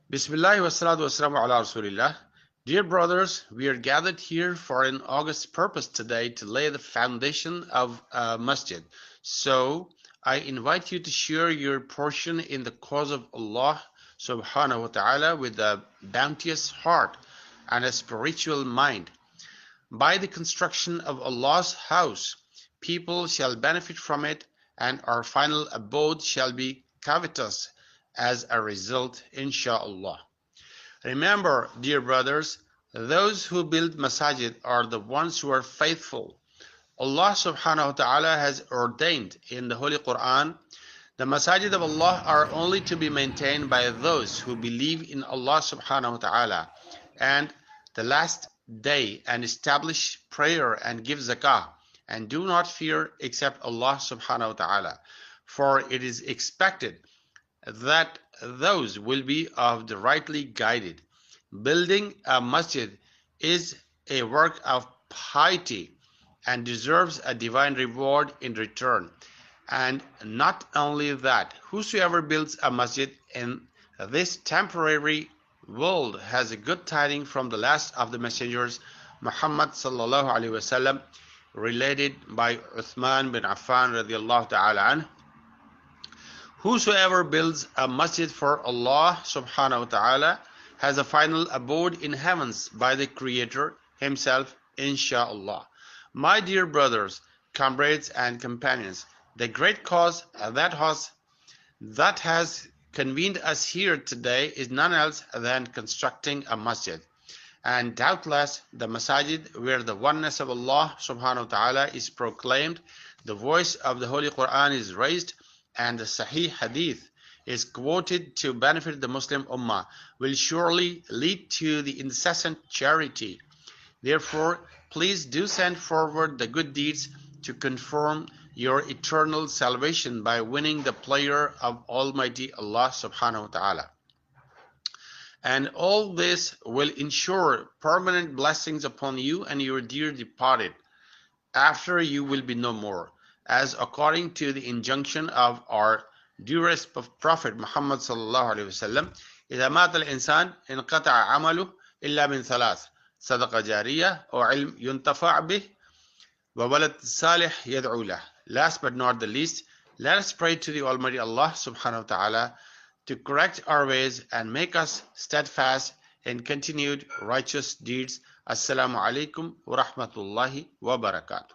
Bismillah wa salatu wa salamu ala Rasulillah. Dear brothers, we are gathered here for an august purpose today to lay the foundation of Masjid. So, I invite you to share your portion in the cause of Allah subhanahu wa ta'ala with a bounteous heart and a spiritual mind. By the construction of Allah's house, people shall benefit from it, and our final abode shall be covetous as a result, insha'Allah. Remember, dear brothers, those who build masajid are the ones who are faithful. Allah subhanahu wa ta'ala has ordained in the Holy Qur'an, the masajid of Allah are only to be maintained by those who believe in Allah subhanahu wa ta'ala and the last day and establish prayer and give zakah and do not fear except Allah subhanahu wa ta'ala. For it is expected that those will be of the rightly guided. Building a masjid is a work of piety and deserves a divine reward in return. And not only that, whosoever builds a masjid in this temporary world has a good tidings from the last of the messengers, Muhammad sallallahu alaihi wasallam, related by Uthman bin Affan radiallahu ta'ala anhu. Whosoever builds a masjid for Allah subhanahu wa ta'ala has a final abode in heavens by the Creator Himself, insha'Allah. My dear brothers, comrades and companions, the great cause that has convened us here today is none else than constructing a masjid. And doubtless the masajid where the oneness of Allah subhanahu wa ta'ala is proclaimed, the voice of the Holy Qur'an is raised, and the Sahih Hadith is quoted to benefit the Muslim Ummah, will surely lead to the incessant charity. Therefore, please do send forward the good deeds to confirm your eternal salvation by winning the pleasure of Almighty Allah subhanahu wa ta'ala. And all this will ensure permanent blessings upon you and your dear departed, after you will be no more, as according to the injunction of our dearest Prophet Muhammad sallallahu alaihi wasallam, إذا مات الإنسان انقطع عمله إلا من ثلاث صدقة جارية أو علم ينتفع به وولد صالح يدعو له. Last but not the least, let us pray to the Almighty Allah subhanahu wa ta'ala to correct our ways and make us steadfast in continued righteous deeds. Assalamu alaikum wa rahmatullahi wa barakatuh.